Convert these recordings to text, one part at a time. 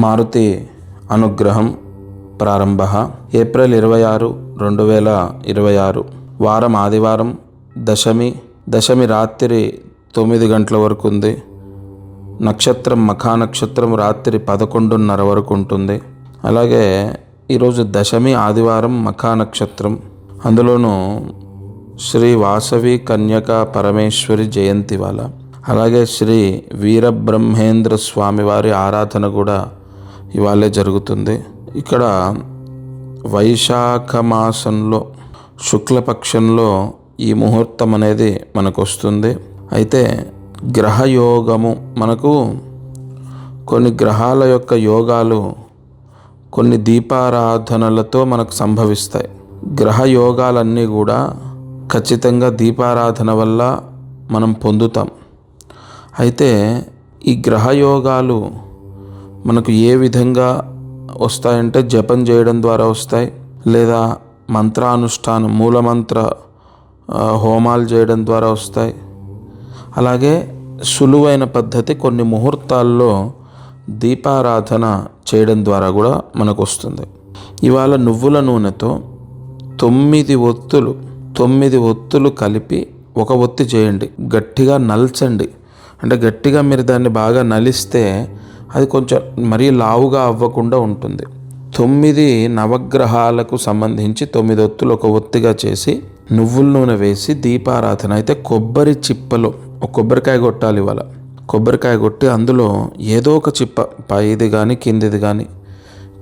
మారుతి అనుగ్రహం ప్రారంభ. ఏప్రిల్ 26, 2026 వారం ఆదివారం, దశమి రాత్రి 9 గంటల వరకు ఉంది. నక్షత్రం మఖా నక్షత్రం రాత్రి 11:30 వరకు ఉంటుంది. అలాగే ఈరోజు దశమి ఆదివారం మఖా నక్షత్రం, అందులోనూ శ్రీ వాసవి కన్యకా పరమేశ్వరి జయంతి వాళ్ళ. అలాగే శ్రీ వీరబ్రహ్మేంద్ర స్వామి వారి ఆరాధన కూడా ఇవాళే జరుగుతుంది. ఇక్కడ వైశాఖ మాసంలో శుక్లపక్షంలో ఈ ముహూర్తం అనేది మనకు వస్తుంది. అయితే గ్రహయోగము, మనకు కొన్ని గ్రహాల యొక్క యోగాలు కొన్ని దీపారాధనలతో మనకు సంభవిస్తాయి. గ్రహయోగాలన్నీ కూడా ఖచ్చితంగా దీపారాధన వల్ల మనం పొందుతాం. అయితే ఈ గ్రహయోగాలు మనకు ఏ విధంగా వస్తాయంటే జపం చేయడం ద్వారా వస్తాయి, లేదా మంత్రానుష్ఠానం మూలమంత్ర హోమాలు చేయడం ద్వారా వస్తాయి. అలాగే సులువైన పద్ధతి కొన్ని ముహూర్తాల్లో దీపారాధన చేయడం ద్వారా కూడా మనకు వస్తుంది. ఇవాళ నువ్వుల నూనెతో 9 ఒత్తులు కలిపి ఒక ఒత్తి చేయండి. గట్టిగా నల్చండి. అంటే గట్టిగా మీరు దాన్ని బాగా నలిస్తే అది కొంచెం మరీ లావుగా అవ్వకుండా ఉంటుంది. 9 నవగ్రహాలకు సంబంధించి 9 ఒత్తులు ఒక ఒత్తిగా చేసి నువ్వుల నూనె వేసి దీపారాధన. అయితే కొబ్బరి చిప్పలో ఒక కొబ్బరికాయ కొట్టాలి. ఇవాళ కొబ్బరికాయ కొట్టి అందులో ఏదో ఒక చిప్ప, పైది కానీ కిందిది కానీ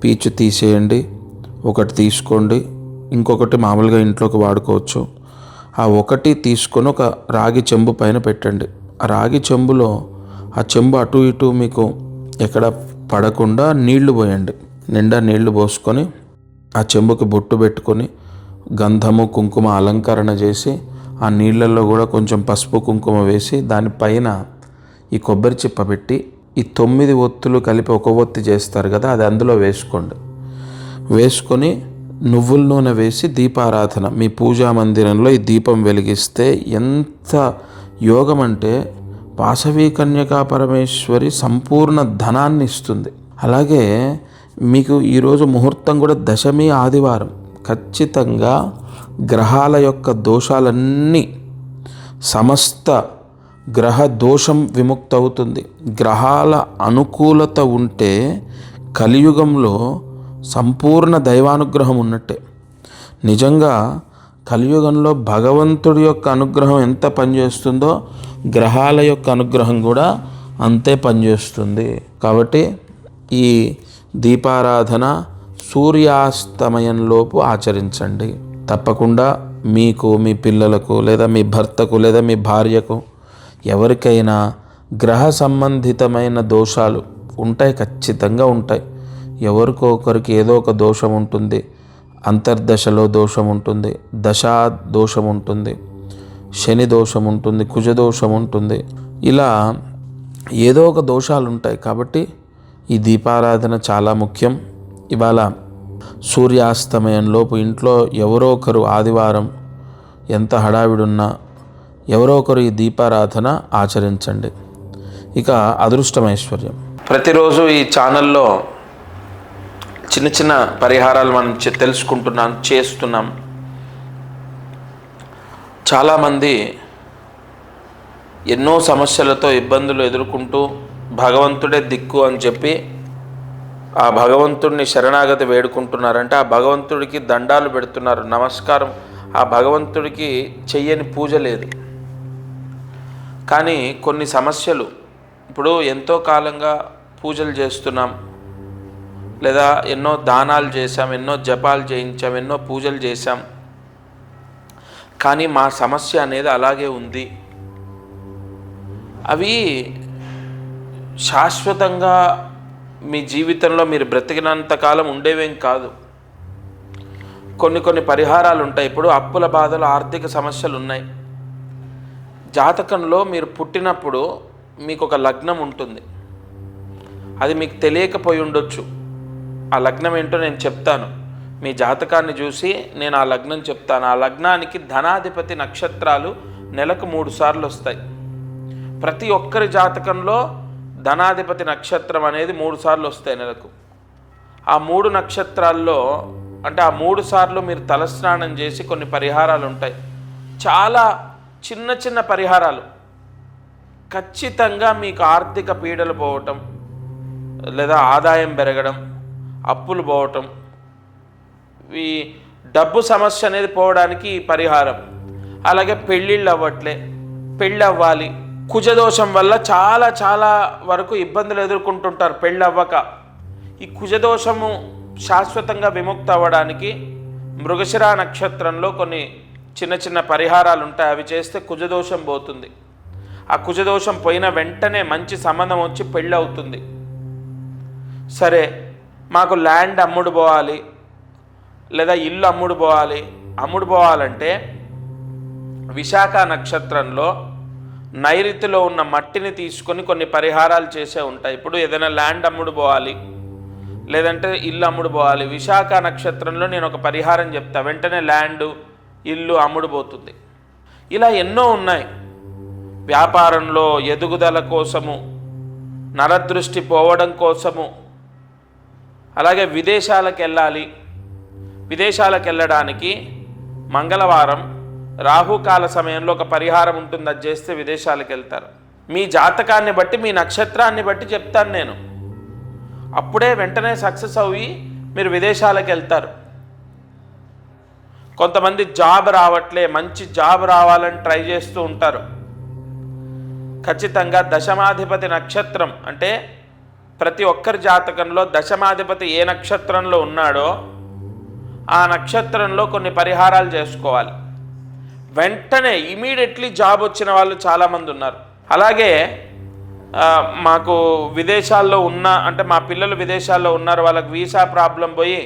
పీచు తీసేయండి. ఒకటి తీసుకోండి, ఇంకొకటి మామూలుగా ఇంట్లోకి వాడుకోవచ్చు. ఆ ఒకటి తీసుకొని ఒక రాగి చెంబు పైన పెట్టండి. ఆ రాగి చెంబులో ఆ చెంబు అటు ఇటు మీకు ఎక్కడ పడకుండా నీళ్లు పోయండి. నిండా నీళ్లు పోసుకొని ఆ చెంబుకి బొట్టు పెట్టుకొని గంధము కుంకుమ అలంకరణ చేసి ఆ నీళ్ళల్లో కూడా కొంచెం పసుపు కుంకుమ వేసి దానిపైన ఈ కొబ్బరి చిప్ప పెట్టి ఈ 9 ఒత్తులు కలిపి ఒక ఒత్తి చేస్తారు కదా, అది అందులో వేసుకోండి. వేసుకొని నువ్వుల నూనె వేసి దీపారాధన మీ పూజా మందిరంలో ఈ దీపం వెలిగిస్తే ఎంత యోగం అంటే వాసవి కన్యకా పరమేశ్వరి సంపూర్ణ ధనాన్ని ఇస్తుంది. అలాగే మీకు ఈరోజు ముహూర్తం కూడా దశమి ఆదివారం. ఖచ్చితంగా గ్రహాల యొక్క దోషాలన్నీ, సమస్త గ్రహ దోషం విముక్త అవుతుంది. గ్రహాల అనుకూలత ఉంటే కలియుగంలో సంపూర్ణ దైవానుగ్రహం ఉన్నట్టే. నిజంగా కలియుగంలో భగవంతుడి యొక్క అనుగ్రహం ఎంత పనిచేస్తుందో గ్రహాల యొక్క అనుగ్రహం కూడా అంతే పనిచేస్తుంది. కాబట్టి ఈ దీపారాధన సూర్యాస్తమయంలోపు ఆచరించండి. తప్పకుండా మీకు, మీ పిల్లలకు, లేదా మీ భర్తకు, లేదా మీ భార్యకు, ఎవరికైనా గ్రహ సంబంధితమైన దోషాలు ఉంటాయి, ఖచ్చితంగా ఉంటాయి. ఎవరికో ఒకరికి ఏదో ఒక దోషం ఉంటుంది. అంతర్దశలో దోషం ఉంటుంది, దశా దోషం ఉంటుంది, శని దోషం ఉంటుంది, కుజదోషం ఉంటుంది. ఇలా ఏదో ఒక దోషాలు ఉంటాయి. కాబట్టి ఈ దీపారాధన చాలా ముఖ్యం. ఇవాళ సూర్యాస్తమయంలోపు ఇంట్లో ఎవరో ఒకరు, ఆదివారం ఎంత హడావిడున్నా ఎవరో ఒకరు ఈ దీపారాధన ఆచరించండి. ఇక అదృష్టమైశ్వర్యం. ప్రతిరోజు ఈ ఛానల్లో చిన్న చిన్న పరిహారాలు మనం తెలుసుకుంటున్నాం, చేస్తున్నాం. చాలామంది ఎన్నో సమస్యలతో ఇబ్బందులు ఎదుర్కొంటూ భగవంతుడే దిక్కు అని చెప్పి ఆ భగవంతుడిని శరణాగతి వేడుకుంటున్నారంటే ఆ భగవంతుడికి దండాలు పెడుతున్నారు, నమస్కారం. ఆ భగవంతుడికి చెయ్యని పూజ లేదు. కానీ కొన్ని సమస్యలు, ఇప్పుడు ఎంతో కాలంగా పూజలు చేస్తున్నాం, లేదా ఎన్నో దానాలు చేశాం, ఎన్నో జపాలు చేయించాం, ఎన్నో పూజలు చేశాం, కానీ మా సమస్య అనేది అలాగే ఉంది. అవి శాశ్వతంగా మీ జీవితంలో మీరు బ్రతికినంతకాలం ఉండేవేం కాదు. కొన్ని పరిహారాలు ఉంటాయి. ఇప్పుడు అప్పుల బాధలు, ఆర్థిక సమస్యలు ఉన్నాయి. జాతకంలో మీరు పుట్టినప్పుడు మీకు ఒక లగ్నం ఉంటుంది. అది మీకు తెలియకపోయి ఉండొచ్చు. ఆ లగ్నం ఏంటో నేను చెప్తాను. మీ జాతకాన్ని చూసి నేను ఆ లగ్నం చెప్తాను. ఆ లగ్నానికి ధనాధిపతి నక్షత్రాలు నెలకు 3 సార్లు వస్తాయి. ప్రతి ఒక్కరి జాతకంలో ధనాధిపతి నక్షత్రం అనేది 3 సార్లు వస్తాయి నెలకు. ఆ 3 నక్షత్రాల్లో అంటే ఆ 3 సార్లు మీరు తలస్నానం చేసి కొన్ని పరిహారాలు ఉంటాయి. చాలా చిన్న చిన్న పరిహారాలు. ఖచ్చితంగా మీకు ఆర్థిక పీడలు పోవటం, లేదా ఆదాయం పెరగడం, అప్పులు పోవటం, ఈ డబ్బు సమస్య అనేది పోవడానికి ఈ పరిహారం. అలాగే పెళ్ళిళ్ళు అవ్వట్లే, పెళ్ళి అవ్వాలి. కుజదోషం వల్ల చాలా చాలా వరకు ఇబ్బందులు ఎదుర్కొంటుంటారు పెళ్ళి అవ్వక. ఈ కుజదోషము శాశ్వతంగా విముక్తి అవ్వడానికి మృగశిర నక్షత్రంలో కొన్ని చిన్న చిన్న పరిహారాలు ఉంటాయి. అవి చేస్తే కుజదోషం పోతుంది. ఆ కుజదోషం పోయిన వెంటనే మంచి సంబంధం వచ్చి పెళ్ళి అవుతుంది. సరే, మాకు ల్యాండ్ అమ్ముడు పోవాలి, లేదా ఇల్లు అమ్ముడు పోవాలంటే విశాఖ నక్షత్రంలో నైరుతిలో ఉన్న మట్టిని తీసుకొని కొన్ని పరిహారాలు చేసే ఉంటాయి. ఇప్పుడు ఏదైనా ల్యాండ్ అమ్ముడు పోవాలి, లేదంటే ఇల్లు అమ్ముడు పోవాలి, విశాఖ నక్షత్రంలో నేను ఒక పరిహారం చెప్తా, వెంటనే ల్యాండు ఇల్లు అమ్ముడు పోతుంది. ఇలా ఎన్నో ఉన్నాయి. వ్యాపారంలో ఎదుగుదల కోసము, నరదృష్టి పోవడం కోసము, అలాగే విదేశాలకు వెళ్ళడానికి మంగళవారం రాహుకాల సమయంలో ఒక పరిహారం ఉంటుంది. అది చేస్తే విదేశాలకు వెళ్తారు. మీ జాతకాన్ని బట్టి, మీ నక్షత్రాన్ని బట్టి చెప్తాను నేను. అప్పుడే వెంటనే సక్సెస్ అయ్యి మీరు విదేశాలకు వెళ్తారు. కొంతమంది జాబ్ రావట్లే, మంచి జాబ్ రావాలని ట్రై చేస్తూ ఉంటారు. ఖచ్చితంగా దశమాధిపతి నక్షత్రం అంటే ప్రతి ఒక్కరి జాతకంలో దశమాధిపతి ఏ నక్షత్రంలో ఉన్నాడో ఆ నక్షత్రంలో కొన్ని పరిహారాలు చేసుకోవాలి. వెంటనే ఇమీడియట్లీ జాబ్ వచ్చిన వాళ్ళు చాలామంది ఉన్నారు. అలాగే మాకు విదేశాల్లో అంటే మా పిల్లలు విదేశాల్లో ఉన్నారు, వాళ్ళకి వీసా ప్రాబ్లం పోయి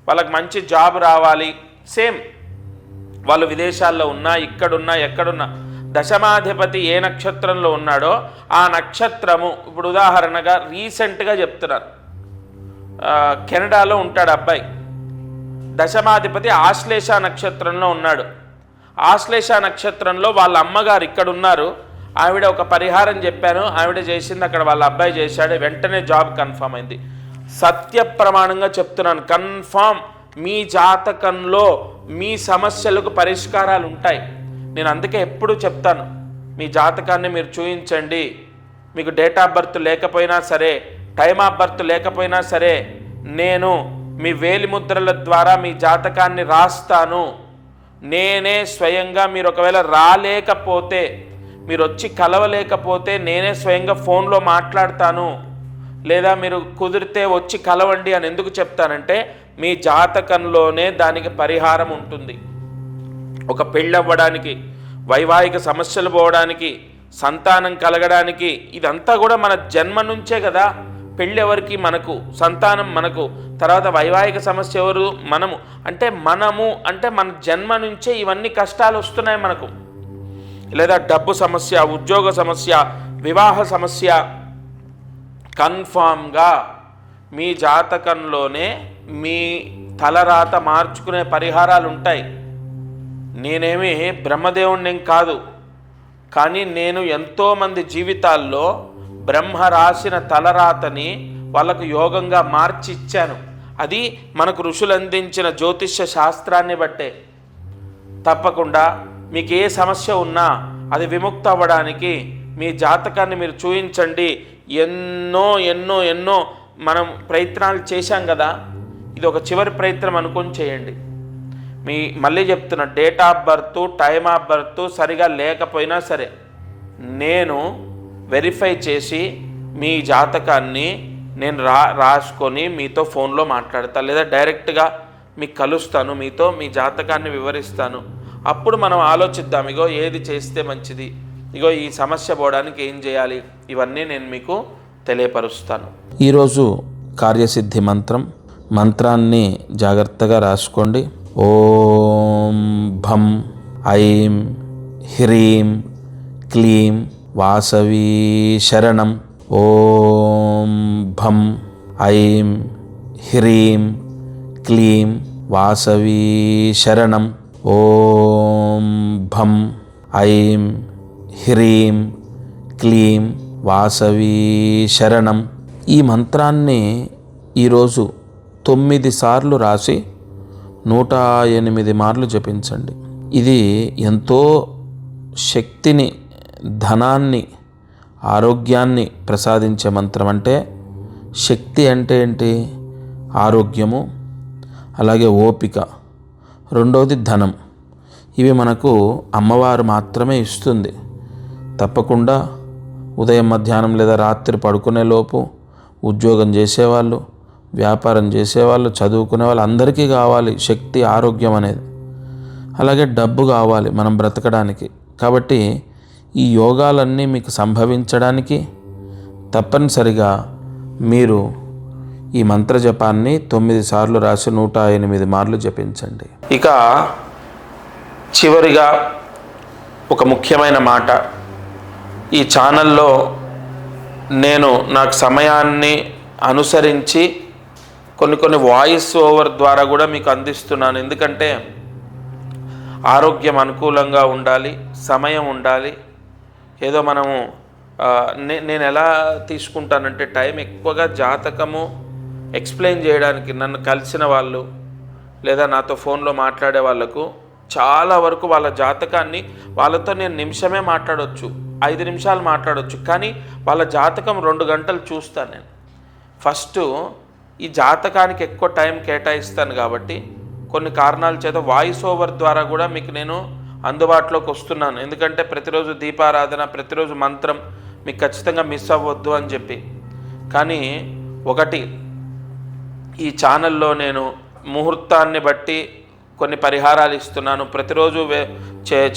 వాళ్ళకి మంచి జాబ్ రావాలి. సేమ్ వాళ్ళు విదేశాల్లో ఉన్నా, ఇక్కడున్నా, ఎక్కడున్నా దశమాధిపతి ఏ నక్షత్రంలో ఉన్నాడో ఆ నక్షత్రము, ఇప్పుడు ఉదాహరణగా రీసెంట్గా చెప్తున్నారు, కెనడాలో ఉంటాడు అబ్బాయి, దశమాధిపతి ఆశ్లేష నక్షత్రంలో ఉన్నాడు. ఆశ్లేష నక్షత్రంలో వాళ్ళ అమ్మగారు ఇక్కడ ఉన్నారు. ఆవిడ ఒక పరిహారం చెప్పాను, ఆవిడ చేసింది, అక్కడ వాళ్ళ అబ్బాయి చేశాడు, వెంటనే జాబ్ కన్ఫర్మ్ అయింది. సత్య ప్రమాణంగా చెప్తున్నాను, కన్ఫర్మ్ మీ జాతకంలో మీ సమస్యలకు పరిష్కారాలు ఉంటాయి. నేను అందుకే ఎప్పుడు చెప్తాను, మీ జాతకాన్ని మీరు చూపించండి. మీకు డేట్ ఆఫ్ బర్త్ లేకపోయినా సరే, టైమ్ ఆఫ్ బర్త్ లేకపోయినా సరే, నేను మీ వేలిముద్రల ద్వారా మీ జాతకాన్ని రాస్తాను. నేనే స్వయంగా, మీరు ఒకవేళ రాలేకపోతే, మీరు వచ్చి కలవలేకపోతే నేనే స్వయంగా ఫోన్లో మాట్లాడతాను, లేదా మీరు కుదిరితే వచ్చి కలవండి అని ఎందుకు చెప్తానంటే మీ జాతకంలోనే దానికి పరిహారం ఉంటుంది. ఒక పెళ్ళి అవ్వడానికి, వైవాహిక సమస్యలు పోవడానికి, సంతానం కలగడానికి, ఇదంతా కూడా మన జన్మ నుంచే కదా. పెళ్ళి ఎవరికి? మనకు. సంతానం మనకు. తర్వాత వైవాహిక సమస్య ఎవరు? మనము. అంటే మన జన్మ నుంచే ఇవన్నీ కష్టాలు వస్తున్నాయి మనకు. లేదా డబ్బు సమస్య, ఉద్యోగ సమస్య, వివాహ సమస్య, కన్ఫామ్గా మీ జాతకంలోనే మీ తలరాత మార్చుకునే పరిహారాలు ఉంటాయి. నేనేమి బ్రహ్మదేవుణ్ణి కాదు, కానీ నేను ఎంతోమంది జీవితాల్లో బ్రహ్మ రాసిన తలరాతని వాళ్ళకు యోగంగా మార్చి ఇచ్చాను. అది మనకు ఋషులు అందించిన జ్యోతిష్య శాస్త్రాన్ని బట్టే. తప్పకుండా మీకు ఏ సమస్య ఉన్నా అది విముక్తి అవ్వడానికి మీ జాతకాన్ని మీరు చూపించండి. ఎన్నో ఎన్నో ఎన్నో మనం ప్రయత్నాలు చేశాం కదా, ఇది ఒక చివరి ప్రయత్నం అనుకొని చేయండి. మళ్ళీ చెప్తున్నా, date of birth, time of birth సరిగా లేకపోయినా సరే నేను వెరిఫై చేసి మీ జాతకాన్ని నేను రాసుకొని మీతో ఫోన్లో మాట్లాడతాను, లేదా డైరెక్ట్గా మీకు కలుస్తాను, మీతో మీ జాతకాన్ని వివరిస్తాను. అప్పుడు మనం ఆలోచిద్దాం, ఇగో ఏది చేస్తే మంచిది, ఇగో ఈ సమస్య పోవడానికి ఏం చేయాలి, ఇవన్నీ నేను మీకు తెలియపరుస్తాను. ఈరోజు కార్యసిద్ధి మంత్రాన్ని జాగ్రత్తగా రాసుకోండి. ఓం భం ఐం హ్రీం క్లీం వాసవీ శరణం. ఓం భం ఐం హ్రీం క్లీం వాసవీ శరణం. ఓం భం ఐం హ్రీం క్లీం వాసవీ శరణం. ఈ మంత్రాన్ని ఈరోజు 9 సార్లు రాసి 108 మార్లు జపించండి. ఇది ఎంతో శక్తిని, ధనాన్ని, ఆరోగ్యాన్ని ప్రసాదించే మంత్రం. అంటే శక్తి అంటే ఏంటి? ఆరోగ్యము, అలాగే ఓపిక, రెండవది ధనం. ఇవి మనకు అమ్మవారు మాత్రమే ఇస్తుంది. తప్పకుండా ఉదయం, మధ్యాహ్నం లేదా రాత్రి పడుకునే లోపు ఉద్యోగం చేసేవాళ్ళు, వ్యాపారం చేసేవాళ్ళు, చదువుకునే వాళ్ళు అందరికీ కావాలి శక్తి, ఆరోగ్యం అనేది. అలాగే డబ్బు కావాలి మనం బ్రతకడానికి. కాబట్టి ఈ యోగాలన్నీ మీకు సంభవించడానికి తప్పనిసరిగా మీరు ఈ మంత్ర జపాన్ని 9 సార్లు రాసి 108 మార్లు జపించండి. ఇక చివరిగా ఒక ముఖ్యమైన మాట. ఈ ఛానల్లో నేను నాకు సమయాన్ని అనుసరించి కొన్ని వాయిస్ ఓవర్ ద్వారా కూడా మీకు అందిస్తున్నాను. ఎందుకంటే ఆరోగ్యం అనుకూలంగా ఉండాలి, సమయం ఉండాలి. ఏదో మనము నేను ఎలా తీసుకుంటానంటే టైం ఎక్కువగా జాతకము ఎక్స్ప్లెయిన్ చేయడానికి నన్ను కలిసిన వాళ్ళు లేదా నాతో ఫోన్లో మాట్లాడే వాళ్ళకు చాలా వరకు వాళ్ళ జాతకాన్ని వాళ్ళతో నేను నిమిషమే మాట్లాడవచ్చు, 5 నిమిషాలు మాట్లాడవచ్చు. కానీ వాళ్ళ జాతకం 2 గంటలు చూస్తాను నేను. ఫస్ట్ ఈ జాతకానికి ఎక్కువ టైం కేటాయిస్తాను కాబట్టి కొన్ని కారణాల చేత వాయిస్ ఓవర్ ద్వారా కూడా మీకు నేను అందుబాటులోకి వస్తున్నాను. ఎందుకంటే ప్రతిరోజు దీపారాధన, ప్రతిరోజు మంత్రం మీకు ఖచ్చితంగా మిస్ అవ్వద్దు అని చెప్పి. కానీ ఒకటి, ఈ ఛానల్లో నేను ముహూర్తాన్ని బట్టి కొన్ని పరిహారాలు ఇస్తున్నాను. ప్రతిరోజు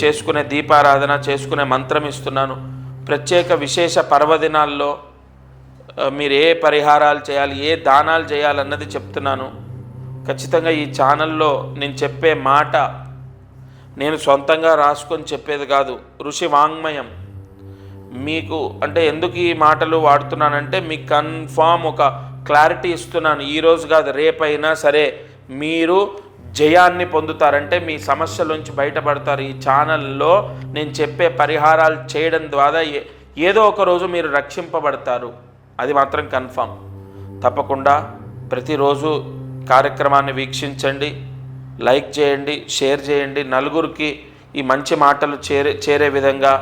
చేసుకునే దీపారాధన, చేసుకునే మంత్రం ఇస్తున్నాను. ప్రత్యేక విశేష పర్వదినాల్లో మీరు ఏ పరిహారాలు చేయాలి, ఏ దానాలు చేయాలన్నది చెప్తున్నాను. ఖచ్చితంగా ఈ ఛానల్లో నేను చెప్పే మాట నేను సొంతంగా రాసుకొని చెప్పేది కాదు, ఋషి వాంగ్మయం. మీకు అంటే ఎందుకు ఈ మాటలు వాడుతున్నానంటే మీకు కన్ఫామ్ ఒక క్లారిటీ ఇస్తున్నాను. ఈరోజు కాదు, రేపైనా సరే మీరు జయాన్ని పొందుతారంటే మీ సమస్యల నుంచి బయటపడతారు. ఈ ఛానల్లో నేను చెప్పే పరిహారాలు చేయడం ద్వారా ఏదో ఒక రోజు మీరు రక్షింపబడతారు. అది మాత్రం కన్ఫామ్. తప్పకుండా ప్రతిరోజు కార్యక్రమాన్ని వీక్షించండి, లైక్ చేయండి, షేర్ చేయండి. నలుగురికి ఈ మంచి మాటలు చేరే విధంగా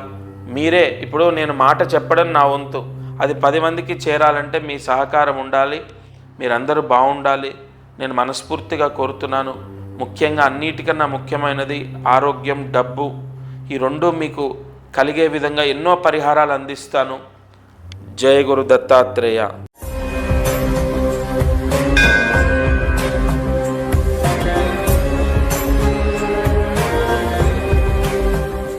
మీరే, ఇప్పుడు నేను మాట చెప్పడం నా వంతు, అది 10 మందికి చేరాలంటే మీ సహకారం ఉండాలి. మీరందరూ బాగుండాలి నేను మనస్ఫూర్తిగా కోరుతున్నాను. ముఖ్యంగా అన్నిటికన్నా ముఖ్యమైనది ఆరోగ్యం, డబ్బు. ఈ 2 మీకు కలిగే విధంగా ఎన్నో పరిహారాలు అందిస్తాను. జయ గురు దత్తాత్రేయ.